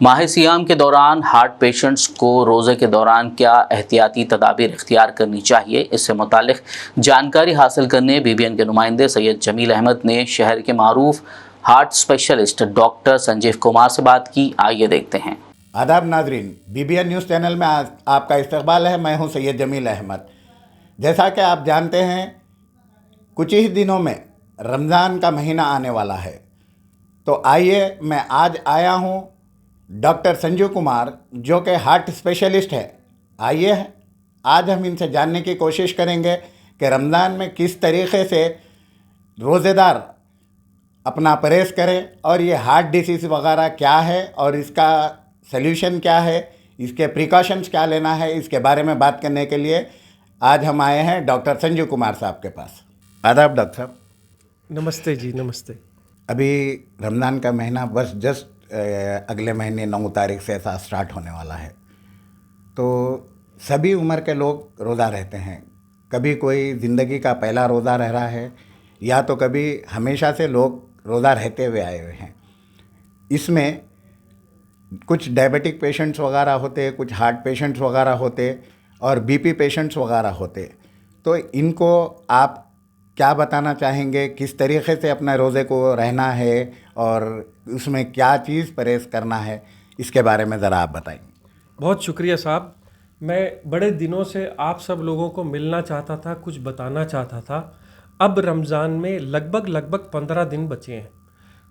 माह सियाम के दौरान हार्ट पेशेंट्स को रोज़े के दौरान क्या एहतियाती तदाबीर इख्तियार करनी चाहिए, इससे मुतालिक जानकारी हासिल करने बीबीएन के नुमाइंदे सैयद जमील अहमद ने शहर के मारूफ heart specialist doctor Sanjeev Kumar से बात की। आइए देखते हैं। आदाब नाजरीन, बीबीएन न्यूज़ चैनल में आज आपका इस्तकबाल है। मैं हूं सैयद जमील अहमद। जैसा कि आप जानते हैं, कुछ ही दिनों में रमज़ान का महीना आने वाला है, तो आइए मैं आज आया हूं डॉक्टर संजीव कुमार, जो कि हार्ट स्पेशलिस्ट है। आइए आज हम इनसे जानने की कोशिश करेंगे कि रमज़ान में किस तरीक़े से रोज़ेदार अपना परहेज़ करें और ये हार्ट डिसीज़ वगैरह क्या है और इसका सल्यूशन क्या है, इसके प्रिकॉशंस क्या लेना है, इसके बारे में बात करने के लिए आज हम आए हैं डॉक्टर संजीव कुमार साहब के पास। आदाब डॉक्टर साहब। नमस्ते जी, नमस्ते। अभी रमज़ान का महीना बस जस्ट अगले महीने 9 तारीख से ऐसा स्टार्ट होने वाला है, तो सभी उम्र के लोग रोज़ा रहते हैं। कभी कोई ज़िंदगी का पहला रोज़ा रह रहा है, या तो कभी हमेशा से लोग रोज़ा रहते हुए आए हुए हैं। इसमें कुछ डायबिटिक पेशेंट्स वगैरह होते, कुछ हार्ट पेशेंट्स वगैरह होते और बीपी पेशेंट्स वगैरह होते। तो इनको आप क्या बताना चाहेंगे, किस तरीक़े से अपने रोज़े को रहना है और उसमें क्या चीज़ परहेज़ करना है, इसके बारे में ज़रा आप बताएंगे। बहुत शुक्रिया साहब। मैं बड़े दिनों से आप सब लोगों को मिलना चाहता था, कुछ बताना चाहता था। अब रमज़ान में लगभग 15 दिन बचे हैं।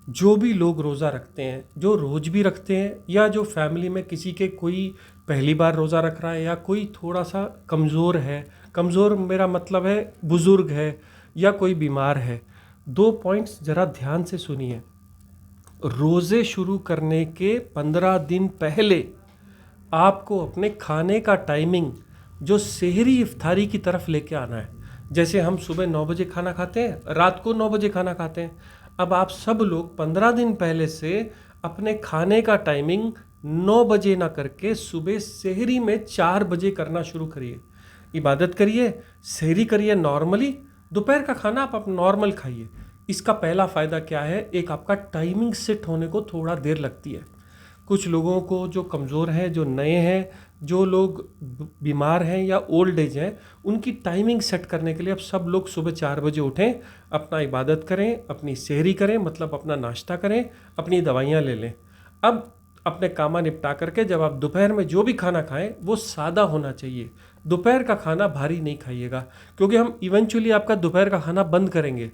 जो भी लोग रोज़ा रखते हैं, जो रोज़ भी रखते हैं, या जो फैमिली में किसी के कोई पहली बार रोज़ा रख रहा है, या कोई थोड़ा सा कमज़ोर है, कमज़ोर मेरा मतलब है बुज़ुर्ग है या कोई बीमार है, 2 पॉइंट्स ज़रा ध्यान से सुनिए। रोज़े शुरू करने के 15 दिन पहले आपको अपने खाने का टाइमिंग जो सेहरी इफ्तारी की तरफ लेके आना है। जैसे हम सुबह 9 बजे खाना खाते हैं, रात को 9 बजे खाना खाते हैं। अब आप सब लोग 15 दिन पहले से अपने खाने का टाइमिंग 9 बजे ना करके सुबह सेहरी में 4 बजे करना शुरू करिए। इबादत करिए, सेहरी करिए नॉर्मली, दोपहर का खाना आप नॉर्मल खाइए। इसका पहला फ़ायदा क्या है, एक आपका टाइमिंग सेट होने को थोड़ा देर लगती है। कुछ लोगों को जो कमज़ोर हैं, जो नए हैं, जो लोग बीमार हैं या ओल्ड एज हैं, उनकी टाइमिंग सेट करने के लिए अब सब लोग सुबह 4 बजे उठें, अपना इबादत करें, अपनी सेहरी करें, मतलब अपना नाश्ता करें, अपनी दवाइयाँ ले लें। अब अपने कामा निपटा करके जब आप दोपहर में जो भी खाना खाएं वो सादा होना चाहिए। दोपहर का खाना भारी नहीं खाइएगा, क्योंकि हम इवेंचुअली आपका दोपहर का खाना बंद करेंगे।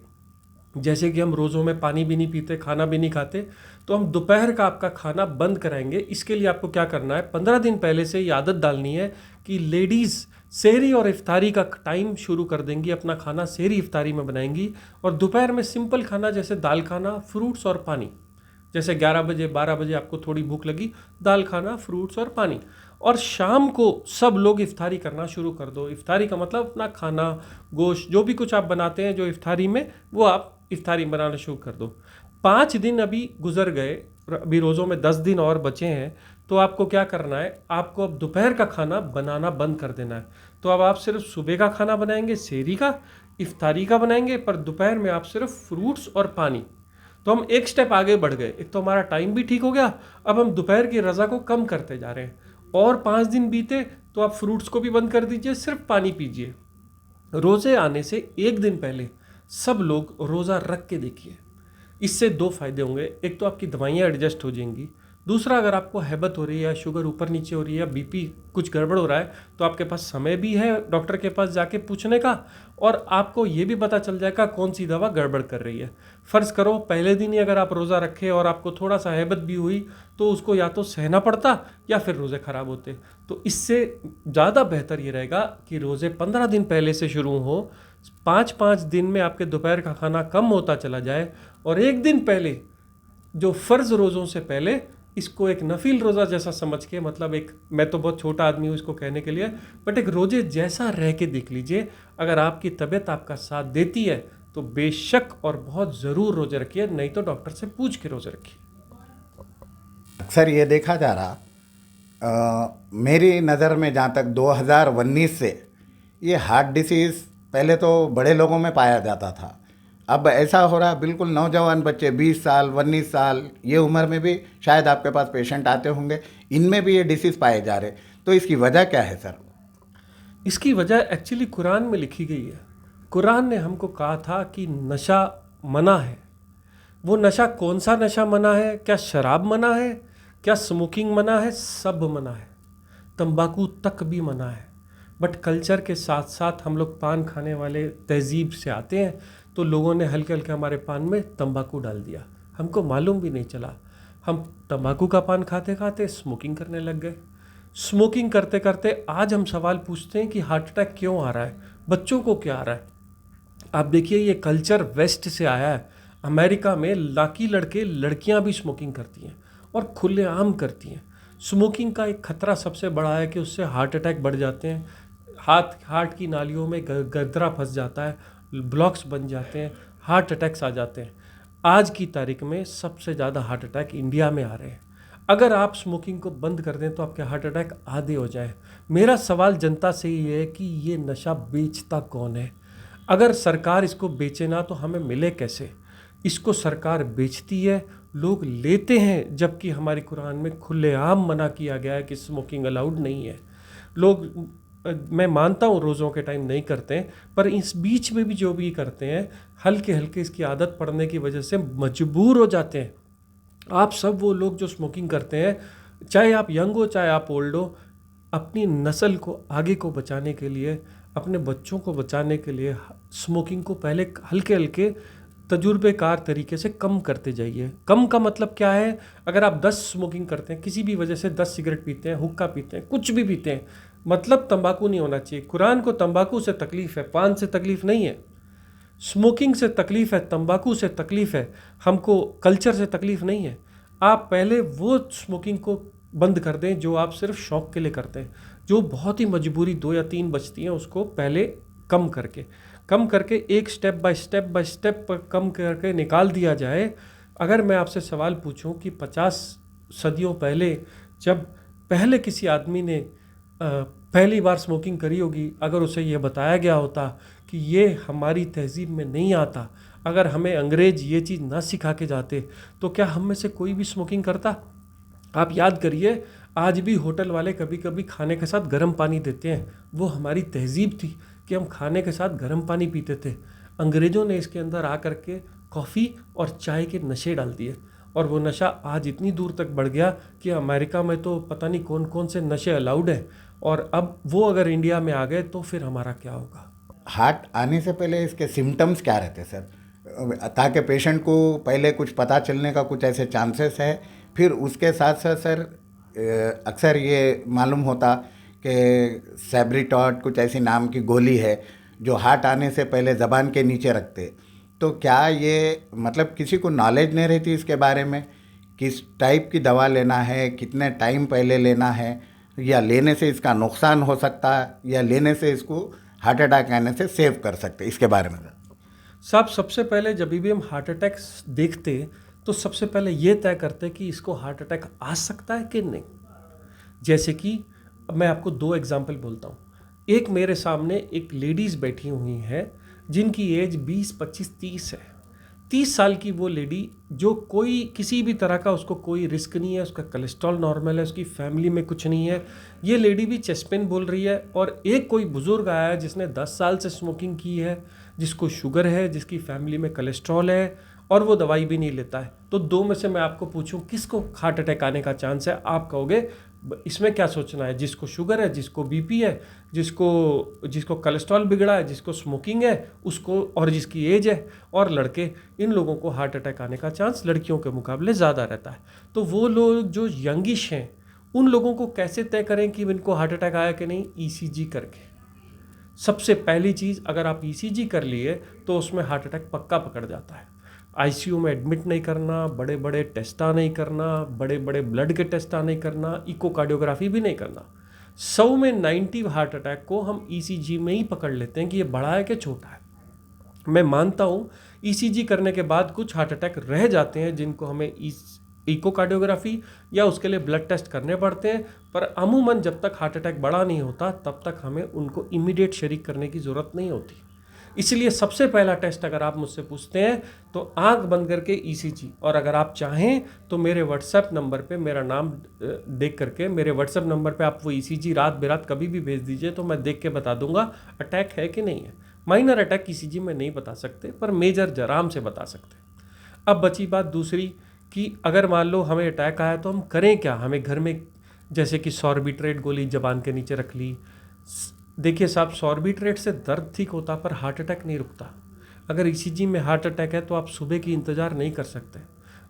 जैसे कि हम रोज़ों में पानी भी नहीं पीते, खाना भी नहीं खाते, तो हम दोपहर का आपका खाना बंद कराएंगे। इसके लिए आपको क्या करना है, 15 दिन पहले से ये आदत डालनी है कि लेडीज़ सेहरी और इफ्तारी का टाइम शुरू कर देंगी, अपना खाना सेहरी इफ्तारी में बनाएंगी, और दोपहर में सिंपल खाना जैसे दाल खाना, फ्रूट्स और पानी। जैसे 11 बजे 12 बजे आपको थोड़ी भूख लगी, दाल खाना, फ्रूट्स और पानी। और शाम को सब लोग इफ्तारी करना शुरू कर दो। इफ्तारी का मतलब अपना खाना, गोश्त, जो भी कुछ आप बनाते हैं जो इफ्तारी में, वो आप इफ्तारी बनाना शुरू कर दो। 5 दिन अभी गुजर गए, अभी रोज़ों में 10 दिन और बचे हैं, तो आपको क्या करना है, आपको अब दोपहर का खाना बनाना बंद कर देना है। तो अब आप सिर्फ सुबह का खाना बनाएंगे, सेहरी का, इफ्तारी का बनाएंगे, पर दोपहर में आप सिर्फ फ्रूट्स और पानी। तो हम एक स्टेप आगे बढ़ गए। एक तो हमारा टाइम भी ठीक हो गया, अब हम दोपहर की रज़ा को कम करते जा रहे हैं। और 5 दिन बीते तो आप फ्रूट्स को भी बंद कर दीजिए, सिर्फ पानी पीजिए। रोज़े आने से 1 दिन पहले सब लोग रोज़ा रख के देखिए। इससे 2 फ़ायदे होंगे। एक तो आपकी दवाइयाँ एडजस्ट हो जाएंगी, दूसरा अगर आपको हैबत हो रही है या शुगर ऊपर नीचे हो रही है या बीपी कुछ गड़बड़ हो रहा है, तो आपके पास समय भी है डॉक्टर के पास जाके पूछने का, और आपको ये भी पता चल जाएगा कौन सी दवा गड़बड़ कर रही है। फ़र्ज़ करो पहले दिन ही अगर आप रोज़ा रखे और आपको थोड़ा सा हैबत भी हुई, तो उसको या तो सहना पड़ता या फिर रोज़े ख़राब होते। तो इससे ज़्यादा बेहतर ये रहेगा कि रोज़े 15 दिन पहले से शुरू हो, 5-5 दिन में आपके दोपहर का खाना कम होता चला जाए, और 1 दिन पहले जो फ़र्ज़ रोज़ों से पहले इसको एक नफिल रोज़ा जैसा समझ के, मतलब एक, मैं तो बहुत छोटा आदमी हूँ इसको कहने के लिए, बट एक रोज़े जैसा रह के देख लीजिए। अगर आपकी तबीयत आपका साथ देती है तो बेशक और बहुत ज़रूर रोज़े रखिए, नहीं तो डॉक्टर से पूछ के रोज़े रखिए। अक्सर ये देखा जा रहा, मेरी नज़र में जहाँ तक 2019 से ये हार्ट डिसीज़ पहले तो बड़े लोगों में पाया जाता था, अब ऐसा हो रहा है, बिल्कुल नौजवान बच्चे 20 साल 19 साल ये उम्र में भी शायद आपके पास पेशेंट आते होंगे, इनमें भी ये डिसीज़ पाए जा रहे, तो इसकी वजह क्या है सर? इसकी वजह एक्चुअली कुरान में लिखी गई है। कुरान ने हमको कहा था कि नशा मना है। वो नशा कौन सा नशा मना है? क्या शराब मना है? क्या स्मोकिंग मना है? सब मना है। तंबाकू तक भी मना है। बट कल्चर के साथ साथ हम लोग पान खाने वाले तहजीब से आते हैं, तो लोगों ने हल्के हल्के हमारे पान में तंबाकू डाल दिया, हमको मालूम भी नहीं चला। हम तंबाकू का पान खाते खाते स्मोकिंग करने लग गए। स्मोकिंग करते करते आज हम सवाल पूछते हैं कि हार्ट अटैक क्यों आ रहा है, बच्चों को क्या आ रहा है। आप देखिए, ये कल्चर वेस्ट से आया है। अमेरिका में लाकी लड़के लड़कियां भी स्मोकिंग करती हैं और खुलेआम करती हैं। स्मोकिंग का एक खतरा सबसे बड़ा है कि उससे हार्ट अटैक बढ़ जाते हैं, हार्ट की नालियों में गर्दरा फंस जाता है, ब्लॉक्स बन जाते हैं, हार्ट अटैक्स आ जाते हैं। आज की तारीख में सबसे ज़्यादा हार्ट अटैक इंडिया में आ रहे हैं। अगर आप स्मोकिंग को बंद कर दें तो आपके हार्ट अटैक आधे हो जाए। मेरा सवाल जनता से ये है कि ये नशा बेचता कौन है? अगर सरकार इसको बेचे ना तो हमें मिले कैसे? इसको सरकार बेचती है, लोग लेते हैं, जबकि हमारी कुरान में खुलेआम मना किया गया है कि स्मोकिंग अलाउड नहीं है। लोग, मैं मानता हूँ रोज़ों के टाइम नहीं करते हैं, पर इस बीच में भी जो भी करते हैं हल्के हल्के इसकी आदत पड़ने की वजह से मजबूर हो जाते हैं। आप सब वो लोग जो स्मोकिंग करते हैं, चाहे आप यंग हो चाहे आप ओल्ड हो, अपनी नस्ल को आगे को बचाने के लिए, अपने बच्चों को बचाने के लिए स्मोकिंग को पहले हल्के हल्के तजुर्बेकार तरीके से कम करते जाइए। कम का मतलब क्या है? अगर आप 10 स्मोकिंग करते हैं, किसी भी वजह से 10 सिगरेट पीते हैं, हुक्का पीते हैं, कुछ भी पीते हैं, मतलब तंबाकू नहीं होना चाहिए। कुरान को तंबाकू से तकलीफ है, पान से तकलीफ नहीं है। स्मोकिंग से तकलीफ है, तंबाकू से तकलीफ है, हमको कल्चर से तकलीफ नहीं है। आप पहले वो स्मोकिंग को बंद कर दें जो आप सिर्फ शौक के लिए करते हैं, जो बहुत ही मजबूरी 2 या 3 बचती हैं, उसको पहले कम करके एक स्टेप बाय स्टेप पर कम करके निकाल दिया जाए। अगर मैं आपसे सवाल पूछूं कि 50 सदियों पहले जब पहले किसी आदमी ने पहली बार स्मोकिंग करी होगी, अगर उसे ये बताया गया होता कि ये हमारी तहजीब में नहीं आता, अगर हमें अंग्रेज ये चीज़ ना सिखा के जाते, तो क्या हम में से कोई भी स्मोकिंग करता? आप याद करिए, आज भी होटल वाले कभी कभी खाने के साथ गर्म पानी देते हैं। वो हमारी तहजीब थी कि हम खाने के साथ गर्म पानी पीते थे। अंग्रेज़ों ने इसके अंदर आकर के कॉफ़ी और चाय के नशे डाल दिए, और वो नशा आज इतनी दूर तक बढ़ गया कि अमेरिका में तो पता नहीं कौन कौन से नशे अलाउड हैं, और अब वो अगर इंडिया में आ गए तो फिर हमारा क्या होगा? हार्ट आने से पहले इसके सिम्टम्स क्या रहते हैं सर, ताकि पेशेंट को पहले कुछ पता चलने का कुछ ऐसे चांसेस है? फिर उसके साथ साथ सर अक्सर ये मालूम होता कि सेब्रिटॉट कुछ ऐसी नाम की गोली है जो हार्ट आने से पहले ज़बान के नीचे रखते, तो क्या ये मतलब किसी को नॉलेज नहीं रहती इसके बारे में, किस टाइप की दवा लेना है, कितने टाइम पहले लेना है, या लेने से इसका नुकसान हो सकता है, या लेने से इसको हार्ट अटैक आने से सेव कर सकते, इसके बारे में? साहब, सबसे पहले जब भी हम हार्ट अटैक देखते तो सबसे पहले ये तय करते कि इसको हार्ट अटैक आ सकता है कि नहीं। जैसे कि मैं आपको 2 एग्जाम्पल बोलता हूँ। एक मेरे सामने एक लेडीज़ बैठी हुई हैं जिनकी एज 20, 25, 30 है। 30 साल की वो लेडी, जो कोई किसी भी तरह का उसको कोई रिस्क नहीं है, उसका कोलेस्ट्रॉल नॉर्मल है, उसकी फैमिली में कुछ नहीं है। ये लेडी भी चेस्ट पेन बोल रही है, और एक कोई बुज़ुर्ग आया है जिसने 10 साल से स्मोकिंग की है, जिसको शुगर है, जिसकी फैमिली में कोलेस्ट्रॉल है, और वो दवाई भी नहीं लेता है। तो 2 में से मैं आपको पूछूं किसको हार्ट अटैक आने का चांस है, आप कहोगे इसमें क्या सोचना है, जिसको शुगर है, जिसको बीपी है, जिसको कोलेस्ट्रॉल बिगड़ा है, जिसको स्मोकिंग है उसको, और जिसकी एज है। और लड़के, इन लोगों को हार्ट अटैक आने का चांस लड़कियों के मुकाबले ज़्यादा रहता है। तो वो लोग जो यंगिश हैं, उन लोगों को कैसे तय करें कि इनको हार्ट अटैक आया कि नहीं? ईसीजी करके। सबसे पहली चीज़, अगर आप ईसीजी कर लिए तो उसमें हार्ट अटैक पक्का पकड़ जाता है। आईसीयू में एडमिट नहीं करना, बड़े बड़े टेस्टा नहीं करना, बड़े बड़े ब्लड के टेस्टा नहीं करना, इकोकार्डियोग्राफी भी नहीं करना। 100 में 90 हार्ट अटैक को हम ईसीजी में ही पकड़ लेते हैं कि ये बड़ा है कि छोटा है। मैं मानता हूँ ईसीजी करने के बाद कुछ हार्ट अटैक रह जाते हैं जिनको हमें इकोकार्डियोग्राफी या उसके लिए ब्लड टेस्ट करने पड़ते हैं, पर अमूमन जब तक हार्ट अटैक बड़ा नहीं होता तब तक हमें उनको इमीडिएट शरीक करने की ज़रूरत नहीं होती। इसलिए सबसे पहला टेस्ट अगर आप मुझसे पूछते हैं तो आंख बंद करके ईसीजी, और अगर आप चाहें तो मेरे व्हाट्सएप नंबर पे मेरा नाम देख करके मेरे व्हाट्सएप नंबर पे आप वो ईसीजी रात बेरात कभी भी भेज दीजिए, तो मैं देख के बता दूंगा अटैक है कि नहीं है। माइनर अटैक ईसीजी में नहीं बता सकते, पर मेजर आराम से बता सकते हैं। अब बची बात दूसरी कि अगर मान लो हमें अटैक आया तो हम करें क्या। हमें घर में जैसे कि सॉर्बिट्रेट गोली जबान के नीचे रख ली। देखिए साहब, सॉर्बिट्रेट से दर्द ठीक होता पर हार्ट अटैक नहीं रुकता। अगर ईसीजी में हार्ट अटैक है तो आप सुबह की इंतज़ार नहीं कर सकते,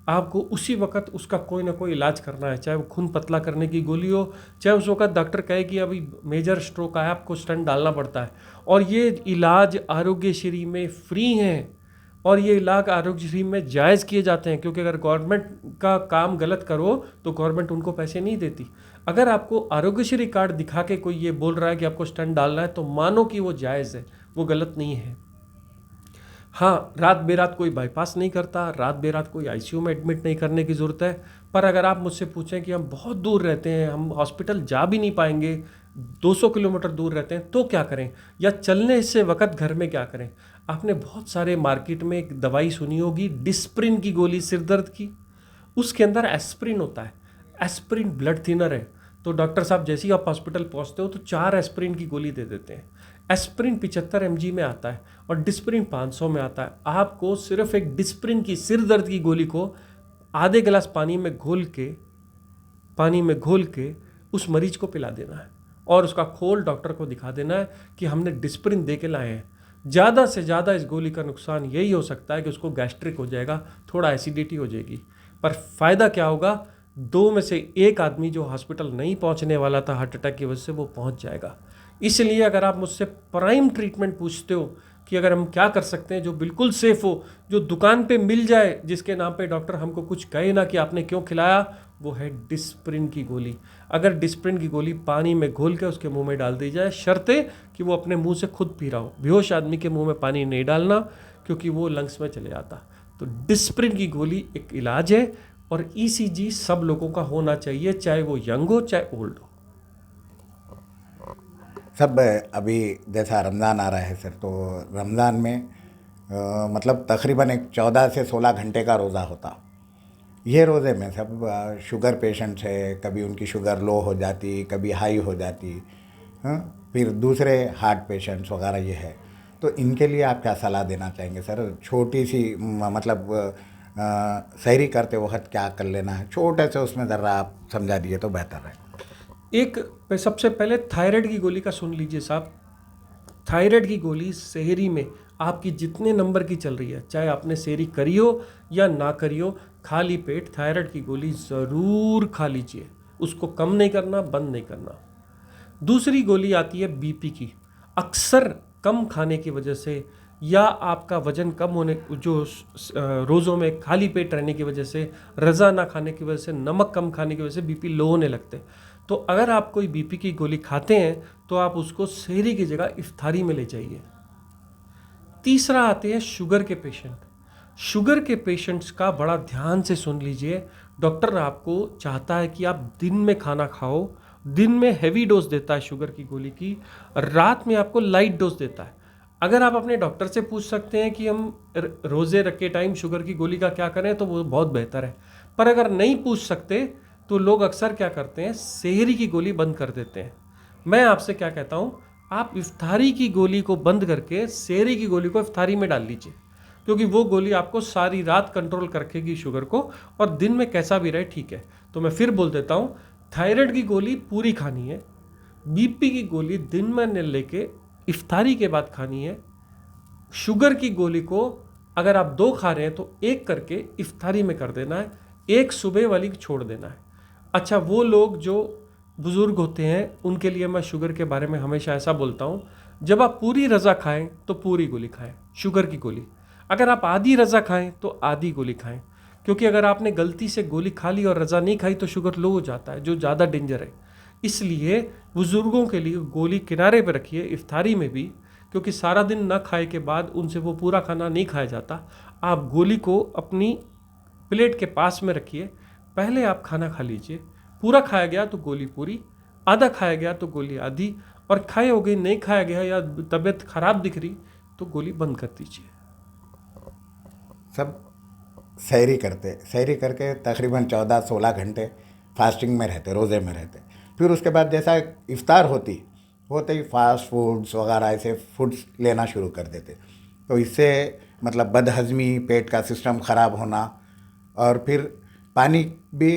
आपको उसी वक्त उसका कोई ना कोई इलाज करना है, चाहे वो खून पतला करने की गोली हो, चाहे उस वक्त डॉक्टर कहे कि अभी मेजर स्ट्रोक आया, आपको स्टंट डालना पड़ता है। और ये इलाज आरोग्यश्री में फ्री हैं, और ये इलाज आरोग्यश्री में जायज़ किए जाते हैं, क्योंकि अगर गवर्नमेंट का काम गलत करो तो गवर्नमेंट उनको पैसे नहीं देती। अगर आपको आरोग्यश्री कार्ड दिखा के कोई ये बोल रहा है कि आपको स्टंट डालना है तो मानो कि वो जायज़ है, वो गलत नहीं है। हाँ, रात बेरात कोई बाईपास नहीं करता, रात बेरात कोई आईसीयू में एडमिट नहीं करने की ज़रूरत है। पर अगर आप मुझसे पूछें कि हम बहुत दूर रहते हैं, हम हॉस्पिटल जा भी नहीं पाएंगे, 200 किलोमीटर दूर रहते हैं, तो क्या करें, या चलने से वक्त घर में क्या करें। आपने बहुत सारे मार्केट में एक दवाई सुनी होगी डिस्प्रिन की गोली सिर दर्द की, उसके अंदर एस्प्रिन होता है। एस्प्रिन ब्लड थिनर है, तो डॉक्टर साहब जैसे ही आप हॉस्पिटल पहुंचते हो तो 4 एस्प्रिन की गोली दे देते हैं। एस्प्रिन 75 mg में आता है और डिस्प्रिन 500 में आता है। आपको सिर्फ एक डिस्प्रिन की सिर दर्द की गोली को आधे गिलास पानी में घोल के उस मरीज को पिला देना है, और उसका खोल डॉक्टर को दिखा देना है कि हमने डिस्प्रिन दे के लाए हैं। ज़्यादा से ज़्यादा इस गोली का नुकसान यही हो सकता है कि उसको गैस्ट्रिक हो जाएगा, थोड़ा एसिडिटी हो जाएगी, पर फ़ायदा क्या होगा, 2 में से 1 आदमी जो हॉस्पिटल नहीं पहुंचने वाला था हार्ट अटैक की वजह से, वो पहुंच जाएगा। इसलिए अगर आप मुझसे प्राइम ट्रीटमेंट पूछते हो कि अगर हम क्या कर सकते हैं जो बिल्कुल सेफ़ हो, जो दुकान पे मिल जाए, जिसके नाम पे डॉक्टर हमको कुछ कहे ना कि आपने क्यों खिलाया, वो है डिस्प्रिन की गोली। अगर डिस्प्रिन की गोली पानी में घोल के उसके मुंह में डाल दी जाए, शर्ते कि वो अपने मुंह से खुद पी रहा हो। बेहोश आदमी के मुंह में पानी नहीं डालना, क्योंकि वो लंग्स में चले जाता। तो डिस्प्रिन की गोली एक इलाज है, और ईसीजी सब लोगों का होना चाहिए, चाहे वो यंग हो चाहे ओल्ड हो। सब अभी जैसा रमज़ान आ रहा है सर, तो रमज़ान में मतलब तकरीबन एक 14 से 16 घंटे का रोज़ा होता। ये रोज़े में सब शुगर पेशेंट्स है, कभी उनकी शुगर लो हो जाती, कभी हाई हो जाती, फिर दूसरे हार्ट पेशेंट्स वगैरह ये है, तो इनके लिए आप क्या सलाह देना चाहेंगे सर? छोटी सी मतलब सहरी करते वक्त क्या कर लेना है, छोटे से उसमें ज़रा आप समझा दिए तो बेहतर है। एक सबसे पहले थायराइड की गोली का सुन लीजिए साहब। थायराइड की गोली सेहरी में आपकी जितने नंबर की चल रही है, चाहे आपने सेहरी करी हो या ना करी हो, खाली पेट थायराइड की गोली ज़रूर खा लीजिए। उसको कम नहीं करना, बंद नहीं करना। दूसरी गोली आती है बीपी की। अक्सर कम खाने की वजह से या आपका वजन कम होने, जो रोज़ों में खाली पेट रहने की वजह से, रज़ा ना खाने की वजह से, नमक कम खाने की वजह से बीपी लो होने लगते। तो अगर आप कोई बीपी की गोली खाते हैं तो आप उसको सेहरी की जगह इफ्तारी में ले जाइए। तीसरा आते हैं शुगर के पेशेंट। शुगर के पेशेंट्स का बड़ा ध्यान से सुन लीजिए। डॉक्टर आपको चाहता है कि आप दिन में खाना खाओ, दिन में हैवी डोज देता है शुगर की गोली की, रात में आपको लाइट डोज देता है। अगर आप अपने डॉक्टर से पूछ सकते हैं कि हम रोज़े रखे टाइम शुगर की गोली का क्या करें, तो वो बहुत बेहतर है। पर अगर नहीं पूछ सकते तो लोग अक्सर क्या करते हैं, सेहरी की गोली बंद कर देते हैं। मैं आपसे क्या कहता हूँ, आप इफ्तारी की गोली को बंद करके सेहरी की गोली को इफ्तारी में डाल लीजिए, क्योंकि वो गोली आपको सारी रात कंट्रोल कर रखेगी शुगर को, और दिन में कैसा भी रहे ठीक है। तो मैं फिर बोल देता हूँ, थायराइड की गोली पूरी खानी है, बीपी की गोली दिन में न लेके इफ्तारी के बाद खानी है। शुगर की गोली को अगर आप 2 खा रहे हैं तो 1 करके इफ्तारी में कर देना है, 1 सुबह वाली छोड़ देना है। अच्छा, वो लोग जो बुज़ुर्ग होते हैं उनके लिए मैं शुगर के बारे में हमेशा ऐसा बोलता हूँ, जब आप पूरी रज़ा खाएं तो पूरी गोली खाएं शुगर की गोली। अगर आप आधी रज़ा खाएं तो आधी गोली खाएं, क्योंकि अगर आपने गलती से गोली खा ली और रज़ा नहीं खाई तो शुगर लो हो जाता है, जो ज़्यादा डेंजर है। इसलिए बुज़ुर्गों के लिए गोली किनारे पर रखिए इफ्तारी में भी, क्योंकि सारा दिन न खाए के बाद उनसे वो पूरा खाना नहीं खाया जाता। आप गोली को अपनी प्लेट के पास में रखिए, पहले आप खाना खा लीजिए। पूरा खाया गया तो गोली पूरी, आधा खाया गया तो गोली आधी, और खाए हो गई नहीं खाया गया या तबीयत खराब दिख रही तो गोली बंद कर दीजिए। सब सहरी करके तकरीबन 14-16 घंटे फास्टिंग में रहते, रोज़े में रहते। फिर उसके बाद जैसा इफ्तार होते ही फास्ट फूड्स वगैरह ऐसे फूड्स लेना शुरू कर देते। तो इससे मतलब बदहज़मी, पेट का सिस्टम ख़राब होना, और फिर पानी भी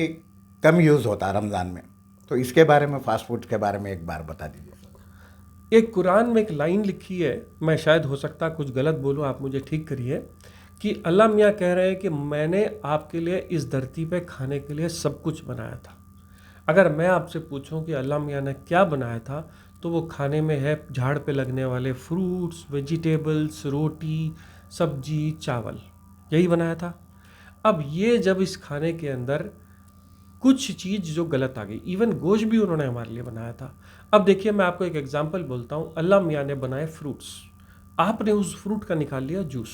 कम यूज़ होता रमज़ान में। तो इसके बारे में, फास्ट फूड के बारे में एक बार बता दीजिए। एक कुरान में एक लाइन लिखी है, मैं शायद हो सकता कुछ गलत बोलूँ, आप मुझे ठीक करिए, कि अल्लाह मियाँ कह रहे हैं कि मैंने आपके लिए इस धरती पे खाने के लिए सब कुछ बनाया था। अगर मैं आपसे पूछूं कि अल्लाह मियाँ ने क्या बनाया था, तो वो खाने में है झाड़ पे लगने वाले फ्रूट्स, वेजिटेबल्स, रोटी, सब्जी, चावल, यही बनाया था। अब ये जब इस खाने के अंदर कुछ चीज़ जो गलत आ गई, इवन गोश्त भी उन्होंने हमारे लिए बनाया था। अब देखिए, मैं आपको एक एग्जांपल बोलता हूँ। अल्लाह मियाँ ने बनाए फ्रूट्स, आपने उस फ्रूट का निकाल लिया जूस,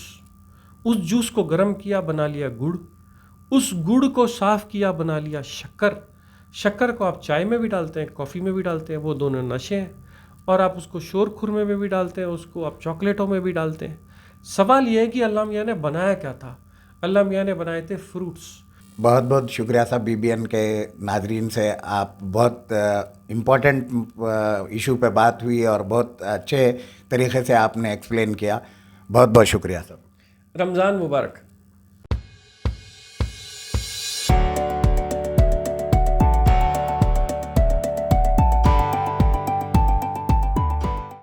उस जूस को गर्म किया, बना लिया गुड़, उस गुड़ को साफ़ किया, बना लिया शक्कर। शक्कर को आप चाय में भी डालते हैं, कॉफ़ी में भी डालते हैं, वो दोनों नशे हैं। और आप उसको शोर खुरमे में भी डालते हैं, उसको आप चॉकलेटों में भी डालते हैं। सवाल ये है कि अल्लाह मियाँ ने बनाया क्या था? अल्लाह मियाँ ने बनाए थे फ्रूट्स। बहुत बहुत शुक्रिया साहब। बीबीएन के नाजरीन से आप बहुत इम्पोर्टेंट इशू पे बात हुई और बहुत अच्छे तरीके से आपने एक्सप्लेन किया। बहुत बहुत शुक्रिया साहब। रमज़ान मुबारक।